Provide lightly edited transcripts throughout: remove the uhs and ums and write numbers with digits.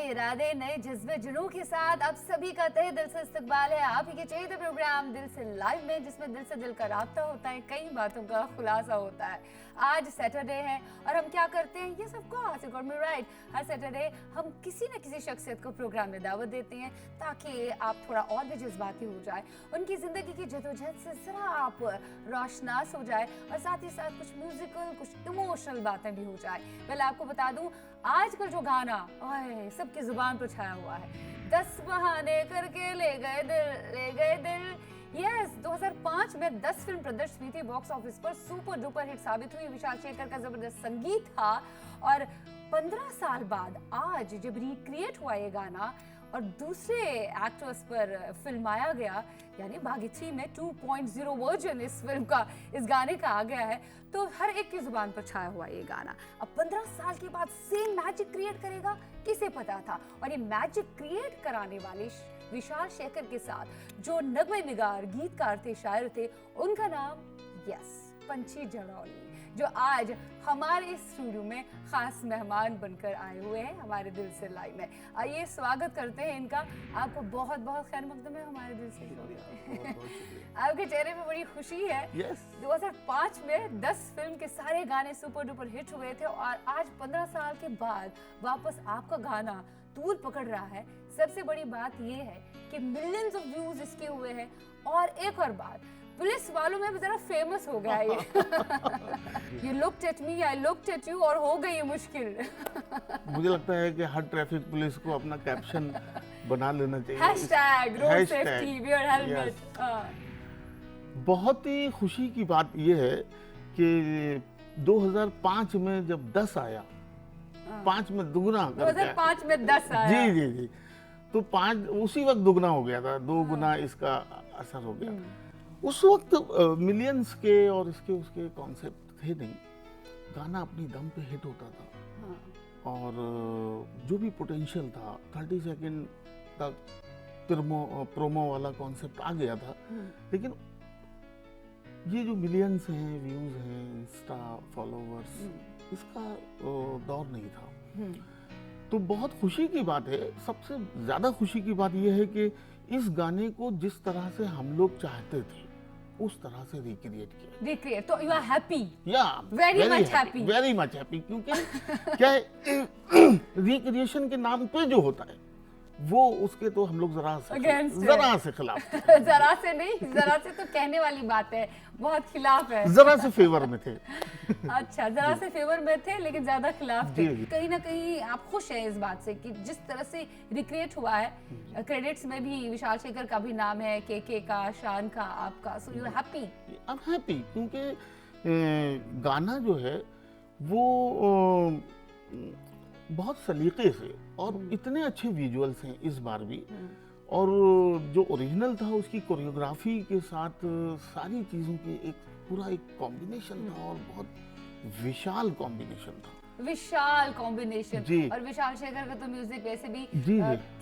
इरादे, नए जज्बे जुनून के साथ आप सभी का तहे दिल से इस्तकबाल है आप ही के चहेते प्रोग्राम दिल से लाइव में, जिसमें दिल से दिल का राब्ता होता है, कई बातों का खुलासा होता है। आज सैटरडे है और हम क्या करते हैं, ये सबको you got me right, her Saturday हम किसी न किसी शख्सियत को प्रोग्राम में दावत देते हैं ताकि आप थोड़ा और भी जज्बाती हो जाए, उनकी ज़िंदगी की जदोजहद से ज़रा आप रोशनास हो जाए और साथ ही साथ कुछ म्यूजिकल, कुछ इमोशनल बातें भी हो जाए। पहले आपको बता दूं, आजकल जो गाना ओए सबकी जुबान पर छाया हुआ है, 10 बहाने करके ले गए दिल। यस, 2005 में 10 फिल्म प्रदर्शित हुई थी बॉक्स ऑफिस पर, सुपर डुपर हिट साबित हुई। विशाल शेखर का जबरदस्त संगीत था और 15 साल बाद आज जब रिक्रिएट हुआ ये गाना और दूसरे एक्टर्स पर फिल्माया गया, यानी भागीरथी में 2.0 वर्जन इस फिल्म का, इस गाने का आ गया है, तो हर एक की जुबान पर छाया हुआ ये गाना अब 15 साल के बाद सेम मैजिक क्रिएट करेगा, किसे पता था। और ये मैजिक क्रिएट कराने वाले विशाल शेखर के साथ जो नगमे निगार, गीतकार थे, शायर थे, उनका नाम यस पंछी जड़ौली, जो आज हमारे स्टूडियो में खास मेहमान बनकर आए हुए हैं हमारे दिल से लाइव में। आइए स्वागत करते हैं इनका। आपको बहुत बहुत खैर मकदम है हमारे दिल से शो में। आपके चेहरे पे बड़ी खुशी है। 2005 में 10 फिल्म के सारे गाने सुपर डुपर हिट हुए थे और आज 15 साल के बाद वापस आपका गाना तूल पकड़ रहा है। सबसे बड़ी बात ये है कि मिलियंस ऑफ व्यूज इसके हुए हैं और एक और बात, पुलिस वालों में भी जरा फेमस हो गया ये। You looked at me, I looked at you और हो गई ये मुश्किल। मुझे लगता है कि हर ट्रैफिक पुलिस को अपना कैप्शन बना लेना चाहिए। Hashtag road safety, wear helmet. बहुत ही खुशी की बात यह है कि 2005 में जब 10 आया, 5 में दुगना कर 2005 में 10 आया। जी जी जी, तो 5 उसी वक्त दुगना हो गया था, 2 गुना इसका असर हो गया। उस वक्त मिलियंस के और इसके उसके कॉन्सेप्ट थे नहीं, गाना अपनी दम पे हिट होता था और जो भी पोटेंशियल था 30 सेकंड तक प्रोमो वाला कॉन्सेप्ट आ गया था। लेकिन ये जो मिलियंस हैं, व्यूज हैं, इंस्टा फॉलोवर्स, इसका दौर नहीं था। तो बहुत खुशी की बात है। सबसे ज्यादा खुशी की बात यह है कि इस गाने को जिस तरह से हम लोग चाहते थे उस तरह से रिक्रिएट तो यू आर हैप्पी? या वेरी मच हैप्पी, क्योंकि क्या है, रिक्रिएशन के नाम पे जो होता है वो उसके तो हम लोग जरा से खिलाफ। जरा से नहीं, जरा से तो कहने वाली बात है, बहुत खिलाफ है। जरा से फेवर में थे। अच्छा, जरा से फेवर में थे लेकिन ज्यादा खिलाफ थे। कहीं ना कहीं आप खुश हैं इस बात से कि जिस तरह से रिक्रिएट हुआ है, क्रेडिट्स में भी विशाल शेखर का भी नाम है, के का, शान का, आपका, so you are happy? I am happy क्योंकि गाना जो है वो बहुत सलीके से और इतने अच्छे विजुअल्स हैं इस बार भी, और जो ओरिजिनल था उसकी कोरियोग्राफी के साथ सारी चीज़ों के एक पूरा एक कॉम्बिनेशन था और बहुत विशाल कॉम्बिनेशन था। विशाल कॉम्बिनेशन। और विशाल शेखर का तो म्यूजिक वैसे भी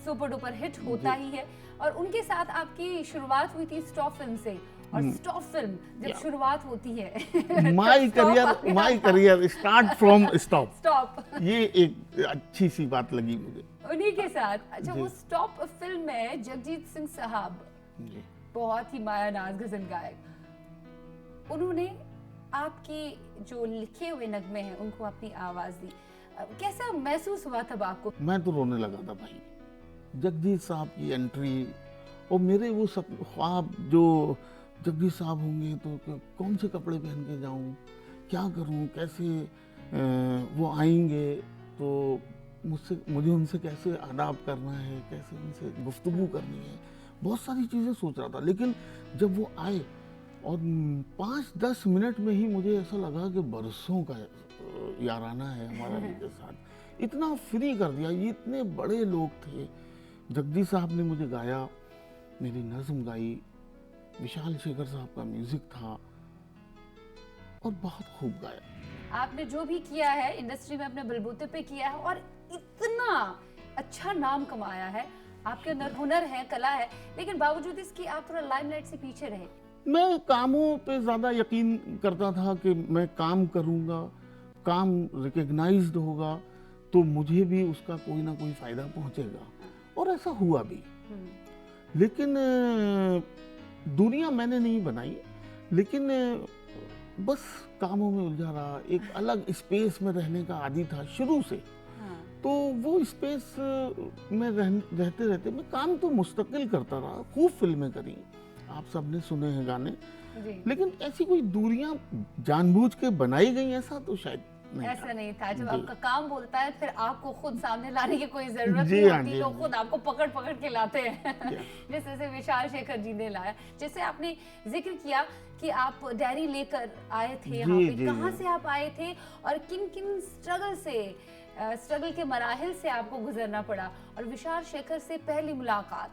सुपर डुपर हिट होता ही है और उनके साथ आपकी शुरुआत हुई थी स्टॉप फिल्म से, और स्टॉप फिल्म जब शुरुआत होती है my career start from stop, ये एक अच्छी सी बात लगी मुझे उन्हीं के साथ। अच्छा, वो स्टॉप फिल्म में जगजीत सिंह साहब, बहुत ही माया नाज गजल गायक, उन्होंने आपकी जो लिखे हुए नगमे हैं उनको अपनी आवाज दी। कैसा महसूस हुआ तब आपको? मैं तो रोने लगा था भाई, जगजीत साहब की एंट्री और मेरे वो सब ख्वाब, जो जगजीत साहब होंगे तो कौन से कपड़े पहन के जाऊं, क्या करूं, कैसे वो आएंगे तो मुझे उनसे कैसे आदाब करना है, कैसे उनसे गुफ्तगू करनी है, बहुत सारी चीज़ें सोच रहा था। लेकिन जब वो आए और 5-10 मिनट में ही मुझे ऐसा लगा कि बरसों का याराना है हमारा उनके साथ, इतना फ्री कर दिया। ये इतने बड़े लोग थे, जगजीत साहब ने मुझे गाया, मेरी नज़्म गाई, विशाल शेखर साहब का म्यूजिक था और बहुत खूब गाया। आपने जो भी किया है इंडस्ट्री में अपने बलबूते पे किया है और इतना अच्छा नाम कमाया है, आपके अंदर हुनर है, कला है, लेकिन बावजूद इसकी आप थोड़ा लाइमलाइट से पीछे रहे। मैं कामों पे ज़्यादा यकीन करता था कि मैं काम करूँगा, काम रिकग्नाइज्ड होगा, तो मुझे भी उसका कोई ना कोई फायदा पहुंचेगा, और ऐसा हुआ भी। लेकिन दुनिया मैंने नहीं बनाई, लेकिन बस कामों में उलझा रहा, एक अलग स्पेस में रहने का आदी था शुरू से। तो वो स्पेस में रहते रहते मैं काम तो मुस्तकिल करता रहा, खूब फिल्में करी, आप सबने सुने हैं गाने, लेकिन ऐसी कोई दूरियां जानबूझ के बनाई गई ऐसा तो शायद नहीं, ऐसा नहीं था। जब आपका काम बोलता है फिर आपको खुद सामने लाने की कोई जरूरत नहीं होती, लोग खुद आपको पकड़ पकड़ के लाते हैं। जैसे विशाल शेखर जी ने लाया, जैसे आपने जिक्र किया कि आप डायरी लेकर आए थे यहाँ पे, कहाँ से आप आए थे और किन किन स्ट्रगल के मराहिल से आपको गुजरना पड़ा, और विशाल शेखर से पहली मुलाकात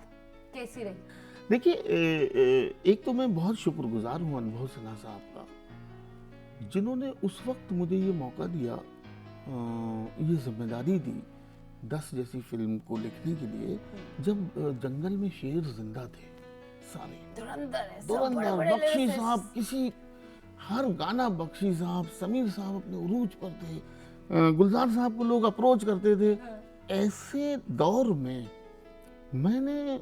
कैसी रही? देखिए, एक तो मैं बहुत शुक्रगुजार हूँ अनुभव सिन्हा साहब का, जिन्होंने उस वक्त मुझे ये मौका दिया, ये जिम्मेदारी दी 10 जैसी फिल्म को लिखने के लिए, जब जंगल में शेर जिंदा थे सारे, धुरंधर बख्शी साहब, किसी हर गाना बख्शी साहब, समीर साहब अपने उरूज पर थे, गुलजार साहब को लोग अप्रोच करते थे। ऐसे दौर में मैंने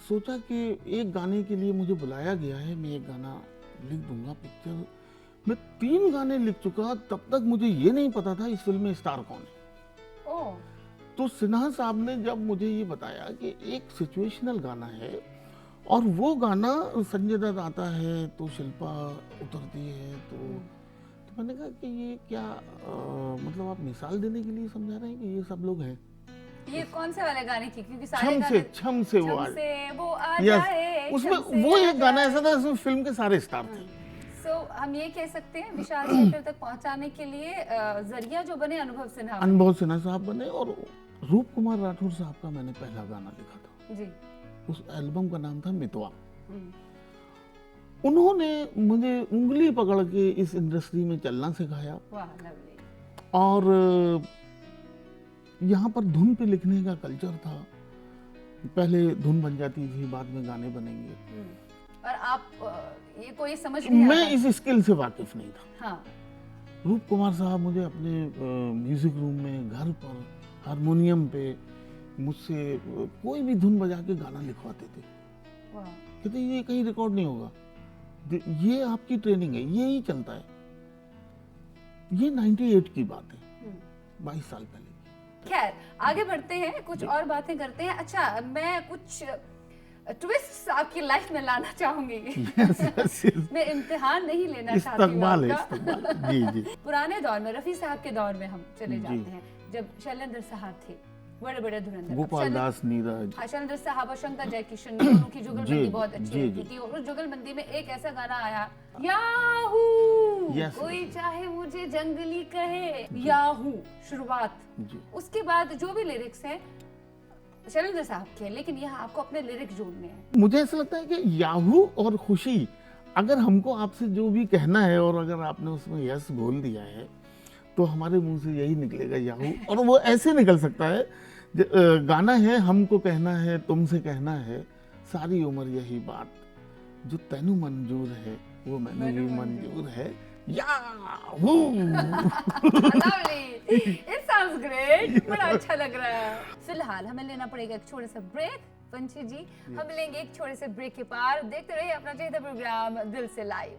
सोचा कि एक गाने के लिए मुझे बुलाया गया है, मैं एक गाना लिख दूंगा। पिक्चर मैं 3 गाने लिख चुका, तब तक मुझे ये नहीं पता था इस फिल्म में स्टार कौन है। तो सिन्हा साहब ने जब मुझे ये बताया कि एक सिचुएशनल गाना है और वो गाना संजय दत्त आता है तो शिल्पा उतरती है, तो मैंने कहा कि ये क्या मतलब आप मिसाल देने के लिए समझा रहे हैं कि ये सब लोग हैं। ये कौन से वाले गाने की? क्योंकि सारे गाने छम से वो आ जाए, उसमें वो एक गाना ऐसा था जिसमें फिल्म के सारे स्टार थे। सो हम ये कह सकते हैं विशाल शेखर तक पहुंचाने के लिए जरिया जो बने अनुभव सिन्हा साहब बने, और रूप कुमार राठौर साहब का मैंने पहला गाना लिखा था जी। उस एल्बम का नाम था मितवा। उन्होंने मुझे उंगली पकड़ के इस इंडस्ट्री में चलना सिखाया, और यहाँ पर धुन पे लिखने का कल्चर था। पहले धुन बन जाती थी, बाद में गाने बनेंगे, और आप ये कोई समझ नहीं मैं इस स्किल से वाकिफ नहीं था। हाँ। रूप कुमार साहब मुझे अपने म्यूजिक रूम में, घर पर, हारमोनियम पे मुझसे कोई भी धुन बजा के गाना लिखवाते थे। कहते ये कहीं रिकॉर्ड नहीं होगा, ये आपकी ट्रेनिंग है, ये ही चलता है। ये 98 की बात है, 22 साल पहले। खैर आगे बढ़ते हैं, कुछ और बातें करते हैं। अच्छा, मैं कुछ ट्विस्ट आपकी लाइफ में लाना चाहूंगी। मैं इम्तिहान नहीं लेना चाहती हूँ। जी। पुराने दौर में, रफी साहब के दौर में हम चले जाते हैं, जब शैलेंद्र साहब थे, बड़े बड़े धुरंधर, गोपाल दास नीरज, शैलेंद्र साहब और शंकर जयकिशन, दोनों की जुगलबंदी बहुत अच्छी होती थी। और उस जुगलबंदी में एक ऐसा गाना आया, याहू कोई चाहे मुझे जंगली कहे, याहू शुरुआत। उसके बाद जो भी लिरिक्स हैं शैलेंद्र साहब के, लेकिन यहाँ आपको अपने लिरिक्स जोड़ने हैं। मुझे ऐसा लगता है कि याहू और खुशी, अगर हमको आपसे जो भी कहना है और अगर आपने उसमें यस बोल दिया है तो हमारे मुंह से यही निकलेगा, याहू। और वो ऐसे निकल सकता है, गाना है हमको कहना है, तुमसे कहना है, सारी उम्र यही बात, जो तैनू मंजूर है वो मैंने भी मंजूर है, याहू। It sounds great, बड़ा अच्छा लग रहा है। फिलहाल हमें लेना पड़ेगा एक छोटे सा ब्रेक। पंछी जी, हम लेंगे एक छोटे से ब्रेक के पार। देखते रहिए अपना चहेता प्रोग्राम दिल से लाइव।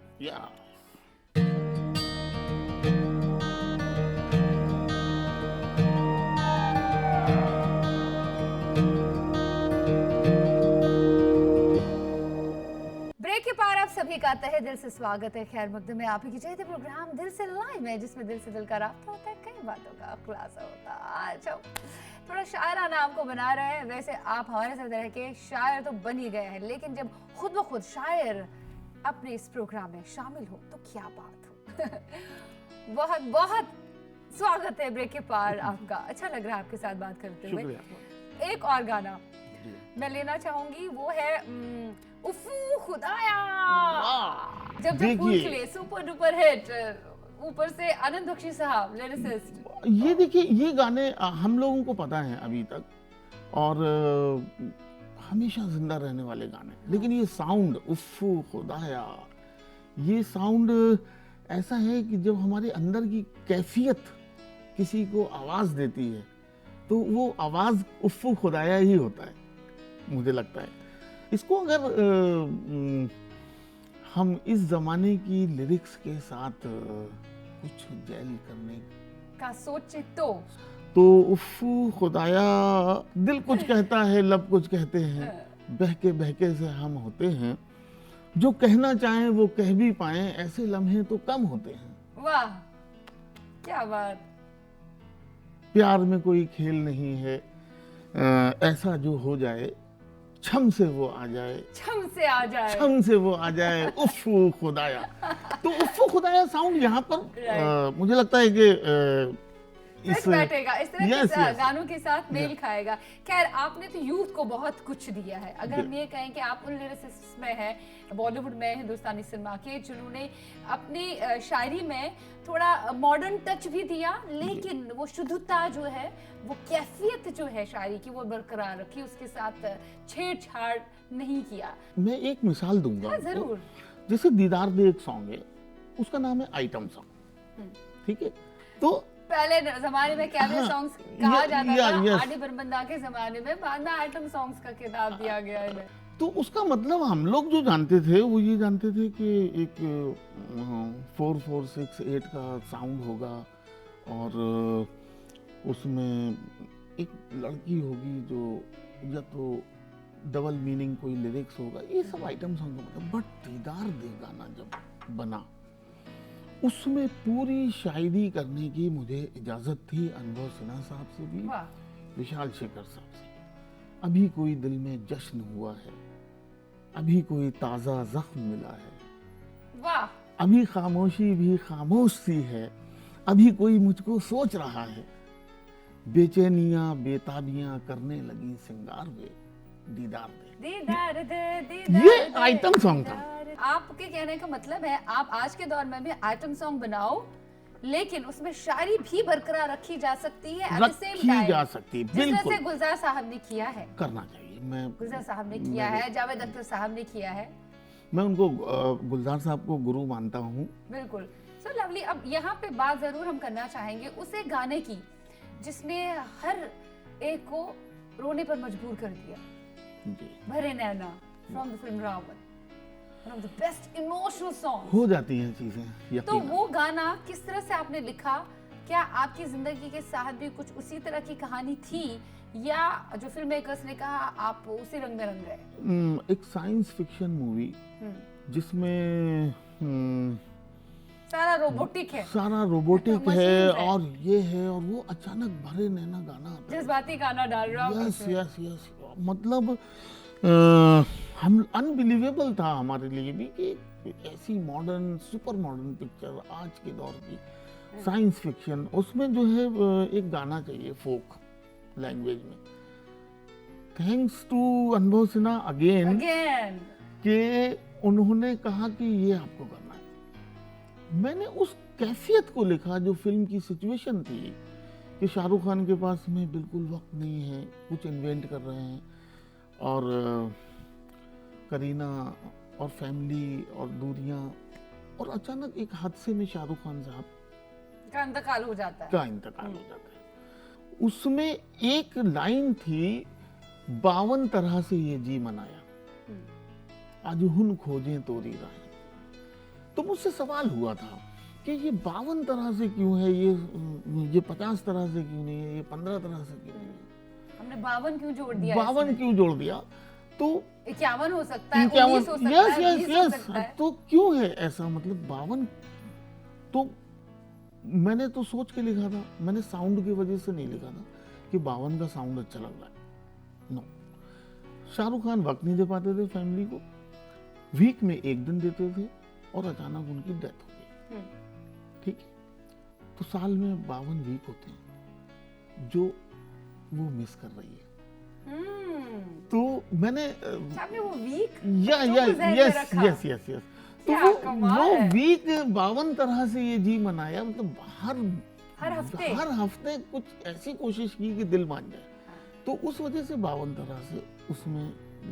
के पार आप सभी का तहे दिल से स्वागत है। खैर मकदम में आप ही की चाहते प्रोग्राम दिल से लाइव है, जिसमें दिल से दिल का राब्ता होता है, कई बातों का खुलासा होता है। अच्छा, थोड़ा शायराना आपको बना रहे हैं। वैसे आप हमारे साथ रह के शायर तो बन ही गए हैं, लेकिन जब खुद ब खुद शायर अपने इस प्रोग्राम में शामिल हो तो क्या बात हो। बहुत बहुत स्वागत है ब्रेक के पार आपका। अच्छा लग रहा है आपके साथ बात करते हुए। एक और गाना मैं लेना चाहूंगी, वो है उफू खुदाया, जब फूल खिले, सुपर डुपर हिट, ऊपर से आनंद बख्शी साहब लिरिसिस्ट। ये देखिए, ये गाने हम लोगों को पता है अभी तक, और हमेशा जिंदा रहने वाले गाने, लेकिन ये साउंड उफू खुदाया, ये साउंड ऐसा है कि जब हमारे अंदर की कैफियत किसी को आवाज देती है तो वो आवाज उफ्फू खुदाया ही होता है, मुझे लगता है। इसको अगर हम इस जमाने की लिरिक्स के साथ कुछ जेल करने का सोचे तो उफ्फू खुदाया, दिल कुछ कहता है लब कुछ कहते हैं, बहके से हम होते हैं, जो कहना चाहें वो कह भी पाएं, ऐसे लम्हे तो कम होते हैं। वाह क्या बात। प्यार में कोई खेल नहीं है, ऐसा जो हो जाए छम से वो आ जाए, छम से आ जाए, छम से वो आ जाए, उफ्फू खुदाया। तो उफ्फू खुदाया साउंड यहाँ पर मुझे लगता है कि इस बैठेगा, इस तरह yes, के yes. गानों के साथ मेल खाएगा। खैर आपने तो यूथ को बहुत कुछ दिया है। अगर हम ये कहें कि आप उन लिरिसिस्ट्स में हैं बॉलीवुड में, हिंदुस्तानी सिनेमा के, जिन्होंने अपनी शायरी में थोड़ा मॉडर्न टच भी दिया, लेकिन वो शुद्धता जो है, वो कैफियत जो है शायरी की, वो बरकरार रखी, उसके साथ छेड़छाड़ नहीं किया। मैं एक मिसाल दूंगा। हाँ, जरूर। जैसे दीदार दे एक सॉन्ग है, उसका नाम है आइटम सॉन्ग, ठीक है। तो पहले जमाने में कैबरे हाँ, सॉन्ग्स कहा जाता था, yes. आदि बरबंदा के जमाने में बाद में आइटम सॉन्ग्स का खिताब दिया गया है। तो उसका मतलब हम लोग जो जानते थे वो ये जानते थे कि एक 4-4-6-8 का साउंड होगा और उसमें एक लड़की होगी जो, या तो डबल मीनिंग कोई लिरिक्स होगा, ये सब आइटम सॉन्ग होगा। बट दीदार दे गाना जब बना, उसमें पूरी शायरी करने की मुझे इजाजत थी अनुभव सिन्हा साहब से भी, विशाल शेखर साहब से। अभी कोई दिल में जश्न हुआ है, अभी कोई ताजा जख्म मिला है, वाह। अभी खामोशी भी खामोश सी है, अभी कोई मुझको सोच रहा है, बेचैनियां बेताबियां करने लगी सिंगार वे, दीदार दे। दीदार दे, दीदार ये दे, आइटम सॉन्ग था। आपके कहने का मतलब है आप आज के दौर में भी आइटम सॉन्ग बनाओ, लेकिन उसमें शायरी भी बरकरार रखी जा सकती है, रखी जा सकती है, बिल्कुल। जैसे गुलजार साहब ने किया है, करना चाहिए। मैं गुलजार साहब ने किया है, जावेद अख्तर साहब ने किया है। मैं उनको गुलजार साहब को गुरु मानता हूँ। बिल्कुल। सो लवली, अब यहाँ पे बात जरूर हम करना चाहेंगे उस एक गाने की जिसने हर एक को रोने पर मजबूर कर दिया, Bhare Naina, from the film Raavan, one of the best emotional songs। हो जाती हैं चीजें। तो वो गाना किस तरह से आपने लिखा? क्या आपकी जिंदगी के साथ भी कुछ उसी तरह की कहानी थी, या जो फिल्म मेकर्स ने कहा आप उसी रंग में रंग गए? एक साइंस फिक्शन मूवी जिसमें सारा रोबोटिक है, सारा रोबोटिक है और ये है, और वो अचानक भरे नैना गाना आता है, जज्बाती गाना डाल रहा हूँ। यस यस यस, मतलब हम अनबिलीवेबल था हमारे लिए भी कि ऐसी मॉडर्न, सुपर मॉडर्न पिक्चर आज के दौर की साइंस फिक्शन, उसमें जो है एक गाना चाहिए फोक लैंग्वेज में। थैंक्स टू अनुभव सिन्हा अगेन कि उन्होंने कहा कि ये आपको करना है। मैंने उस कैफियत को लिखा जो फिल्म की सिचुएशन थी कि शाहरुख खान के पास में बिल्कुल वक्त नहीं है, कुछ इन्वेंट कर रहे हैं, और करीना और फैमिली और दूरियां, और अचानक एक हादसे में शाहरुख खान साहब का इंतकाल हो जाता है, उसमें एक लाइन थी, 52 तरह से ये जी मनाया, आज हुन खोजें तोरी राहें। तो मुझसे सवाल हुआ था कि ये 52 तरह से क्यों है, ये 50 तरह से क्यों नहीं है, ये 15 तरह से क्यों नहीं है, हमने 52 क्यों जोड़ दिया? 52 क्यों जोड़ दिया? तो 51 हो सकता है, 19 हो सकता है, 20 हो सकता है। तो क्यों है ऐसा, मतलब 52? तो मैंने तो सोच के लिखा था, मैंने साउंड की वजह से नहीं लिखा था कि 52 का साउंड अच्छा लग रहा है, नो। शाहरुख खान वक्त नहीं दे पाते थे फैमिली को, वीक में एक दिन देते थे, और अचानक उनकी डेथ हो गई, ठीक है। तो साल में 52 वीक होते हैं जो वो मिस कर रही है। तो मैंने वो वीक यस तो वो वीक 52 तरह से ये जी मनाया, मतलब हर हफ्ते कुछ ऐसी कोशिश की कि दिल मान जाए, तो उस वजह से 52 तरह से उसमें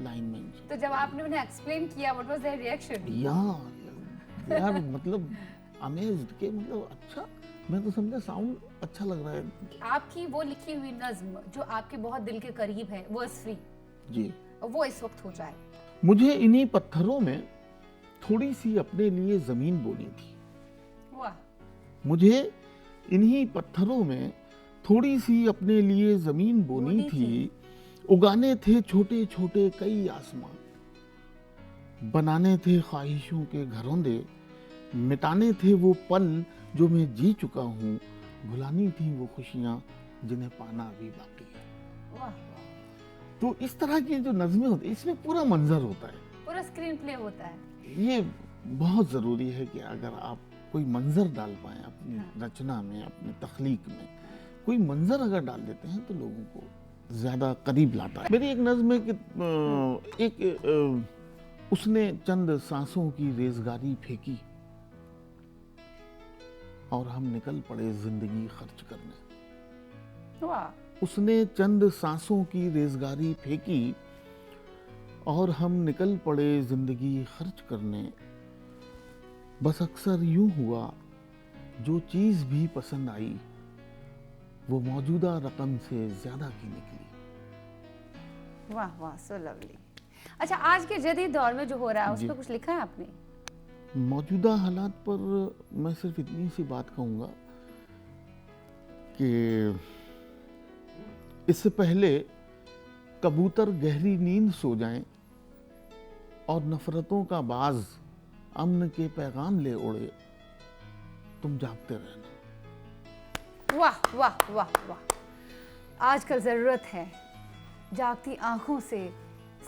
लाइन में। तो जब आपने उन्हें एक्सप्लेन किया, व्हाट वाज देयर रिएक्शन? यार मतलब अमेज्ड के, मतलब अच्छा मैं तो समझा साउंड अच्छा लग रहा है। आपकी वो लिखी हुई नज्म जो आपके बहुत दिल के करीब है, वर्स फ्री, जी, वो इस वक्त हो जाए। मुझे इन्हीं पत्थरों में थोड़ी सी अपने लिए जमीन बोनी थी। वाह। मुझे इन्हीं पत्थरों में थोड़ी सी अपने लिए जमीन बोनी थी। उगाने थे छोटे छोटे कई आसमां, बनाने थे ख्वाहिशों के घरौंदे, मिटाने थे वो पल जो मैं जी चुका हूँ, भुलानी थी वो खुशियाँ जिन्हें पाना अभी बाकी है। वाह। तो इस तरह की जो नज़में होती है, इसमें पूरा मंजर होता है, पूरा स्क्रीन प्ले होता है। ये बहुत ज़रूरी है कि अगर आप कोई मंजर डाल पाएं अपनी रचना में, अपनी तख्लीक में, कोई मंजर अगर डाल देते हैं तो लोगों को ज़्यादा करीब लाता है। मेरी एक नज़्म है कि उसने चंद सांसों की रेजगारी फेंकी और हम निकल पड़े जिंदगी खर्च करने। वाह। उसने चंद सांसों की रेजगारी फेंकी और हम निकल पड़े जिंदगी खर्च करने। बस अक्सर यूं हुआ, जो चीज भी पसंद आई वो मौजूदा रकम से ज्यादा की निकली। वाह वाह, सो लवली। अच्छा, आज के जदीद दौर में जो हो रहा है उस जी। पर कुछ लिखा है आपने? मौजूदा हालात पर मैं सिर्फ इतनी सी बात कहूंगा कि इससे पहले कबूतर गहरी नींद सो जाएं और नफरतों का बाज अमन के पैगाम ले उड़े, तुम जागते रहना। वाह वाह वाह वाह। आजकल जरूरत है जागती आंखों से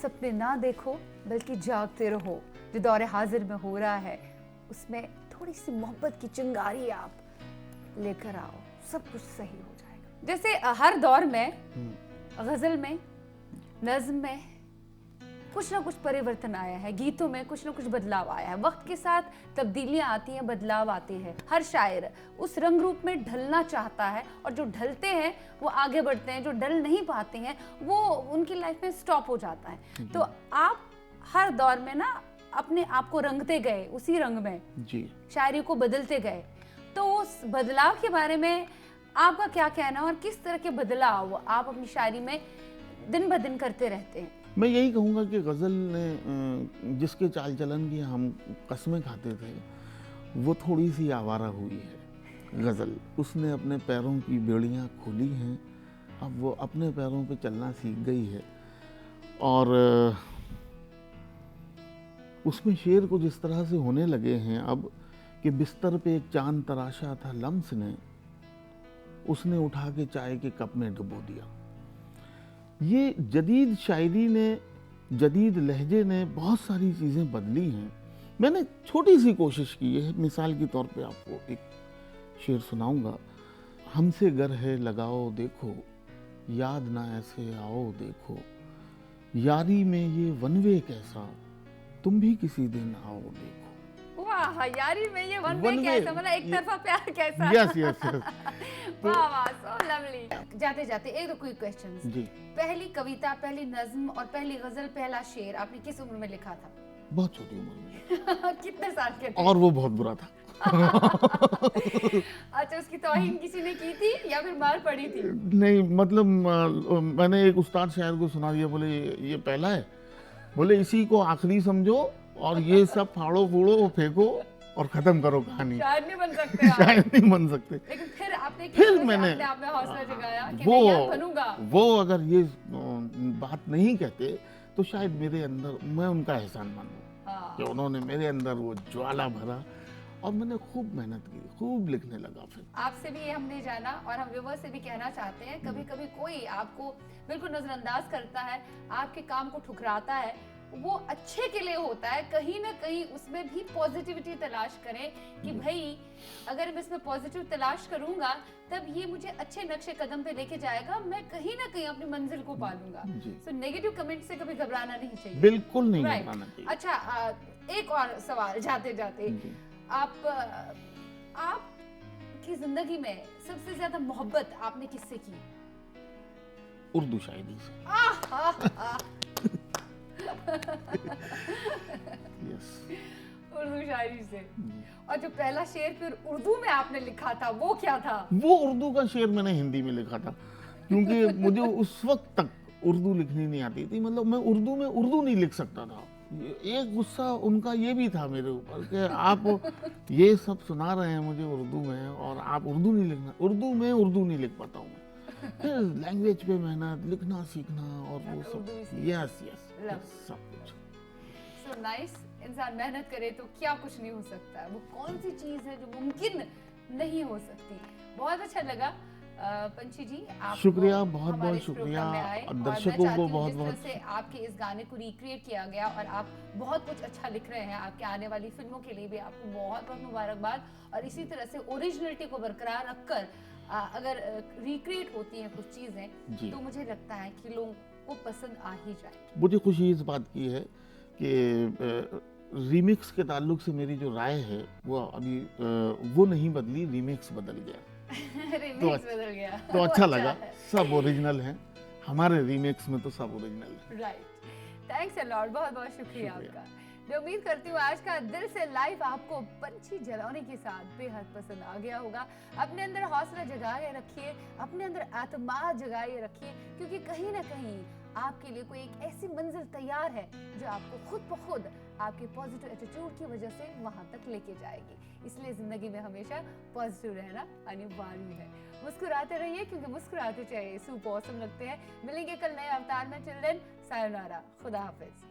सपने ना देखो बल्कि जागते रहो। जो दौर हाजिर में हो रहा है उसमें थोड़ी सी मोहब्बत की चिंगारी आप लेकर आओ, सब कुछ सही हो जाएगा। जैसे हर दौर में गजल में, नज्म में कुछ ना कुछ परिवर्तन आया है, गीतों में कुछ ना कुछ बदलाव आया है। वक्त के साथ तब्दीलियां आती हैं, बदलाव आते हैं। हर शायर उस रंग रूप में ढलना चाहता है और जो ढलते हैं वो आगे बढ़ते हैं, जो ढल नहीं पाते हैं वो उनकी लाइफ में स्टॉप हो जाता है। तो आप हर दौर में ना अपने आप को रंगते गए, उसी रंग में जी, शायरी को बदलते गए। तो उस बदलाव के बारे में आपका क्या कहना और किस तरह के बदलाव आप अपनी शायरी में दिन ब दिन करते रहते हैं? मैं यही कहूँगा कि गज़ल ने जिसके चाल चलन की हम कस्में खाते थे वो थोड़ी सी आवारा हुई है। गज़ल उसने अपने पैरों की बेड़ियाँ खोली हैं, अब वो अपने पैरों पे चलना सीख गई है। और उसमें शेर कुछ इस तरह से होने लगे हैं अब कि बिस्तर पे एक चांद तराशा था लम्स ने, उसने उठा के चाय के कप में डुबो दिया। ये जदीद शायरी ने, जदीद लहजे ने बहुत सारी चीज़ें बदली हैं। मैंने छोटी सी कोशिश की है, मिसाल के तौर पे आपको एक शेर सुनाऊंगा। हमसे गर है लगाओ देखो, याद ना ऐसे आओ देखो, यारी में ये वनवे कैसा, तुम भी किसी दिन आओ देखो। वाह, यारी में ये वनवे कैसा, मतलब एक तरफा प्यार कैसा। Yes yes yes. वाह वाह, सो लवली। जाते जाते एक दो क्विक क्वेश्चंस। जी, पहली कविता, पहली नज्म और पहली गजल, पहला शेर आपने किस उम्र में लिखा था? बहुत छोटी उम्र में। कितने साल के थे? और वो बहुत बुरा था। अच्छा, उसकी तौहीन किसी ने की थी या फिर मार पड़ी थी? नहीं, मतलब मैंने एक उस्ताद शायर को सुना दिया, बोले ये पहला है, बोले इसी को आखिरी समझो और ये सब फाड़ो फूड़ो फेंको और खत्म करो कहानी। शायर नहीं बन सकते आप। शायर नहीं बन सकते। लेकिन फिर आपने फिर मैंने अपने आप में हौसला जगाया कि वो मैं यार बनूंगा। वो अगर ये बात नहीं कहते तो शायद मेरे अंदर, मैं उनका एहसान मानूं हाँ। कि उन्होंने मेरे अंदर वो ज्वाला भरा और मैंने खूब मेहनत की, खूब लिखने लगा। फिर आपसे भी ये हमने जाना और हम व्यूअर्स से भी कहना चाहते हैं, कभी कभी कोई आपको बिल्कुल नजरअंदाज करता है, आपके काम को ठुकराता है, वो अच्छे के लिए होता है। कहीं ना कहीं उसमें भी पॉजिटिविटी तलाश करें कि भाई अगर मैं इसमें पॉजिटिव तलाश करूंगा तब ये मुझे अच्छे नक्शे कदम पे लेके जाएगा, मैं कहीं ना कहीं अपनी मंजिल को पालूंगा। सो नेगेटिव कमेंट से कभी घबराना नहीं चाहिए। बिल्कुल नहीं Right. घबराना चाहिए। अच्छा, एक और सवाल जाते जाते, आप की जिंदगी में सबसे ज्यादा मोहब्बत आपने किससे की? उर्दू शायरी से। यस, उर्दू शायरी से। और जो पहला शेर फिर उर्दू में आपने लिखा था वो क्या था? वो उर्दू का शेर मैंने हिंदी में लिखा था, क्योंकि मुझे उस वक्त तक उर्दू लिखनी नहीं आती थी। मतलब मैं उर्दू में उर्दू नहीं लिख सकता था। एक गुस्सा उनका ये भी था मेरे ऊपर कि आप ये सब सुना रहे हैं मुझे उर्दू में और आप उर्दू नहीं लिखना। उर्दू में उर्दू नहीं लिख पाता हूँ। फिर लैंग्वेज पे मेहनत, लिखना सीखना और वो सब। यस यस सब कुछ। So nice. इंसान मेहनत करे तो क्या कुछ नहीं हो सकता। वो कौन सी चीज है जो मुमकिन नहीं हो सकती। बहुत अच्छा लगा पंछी जी, आप शुक्रिया, बहुत बहुत शुक्रिया। दर्शकों को बहुत बहुत से आपके इस गाने को रिक्रिएट किया गया और आप बहुत कुछ अच्छा लिख रहे हैं। आपके आने वाली फिल्मों के लिए भी आपको बहुत बहुत मुबारकबाद। और इसी तरह से ओरिजिनलिटी को बरकरार रखकर अगर रिक्रिएट होती हैं कुछ चीजें तो मुझे लगता है कि लोगों को पसंद आ ही जाए। मुझे खुशी इस बात की है कि रीमिक्स के ताल्लुक से मेरी जो राय है वो अभी वो नहीं बदली, रीमिक्स बदल गया। रीमिक्स बदल गया तो अच्छा लगा। सब ओरिजिनल हैं हमारे रीमिक्स में, तो सब ओरिजिनल है। राइट, थैंक्स अ लॉट, बहुत बहुत शुक्रिया आपका। मैं उम्मीद करती हूँ आज का दिल से लाइव आपको पंछी जलौनी के साथ बेहद पसंद आ गया होगा। अपने अंदर हौसला जगाए रखिए, अपने अंदर एतमाद जगाए रखिए, क्योंकि कहीं ना कहीं आपके लिए कोई एक ऐसी मंजिल तैयार है जो आपको खुद ब खुद आपके पॉजिटिव एटीट्यूड की वजह से वहां तक लेके जाएगी। इसलिए जिंदगी में हमेशा पॉजिटिव रहना अनिवार्य है। मुस्कुराते रहिए, क्योंकि मुस्कुराते चेहरे सुपर ऑसम लगते हैं। मिलेंगे कल नए अवतार में। टिल देन सायोनारा, खुदा हाफिज।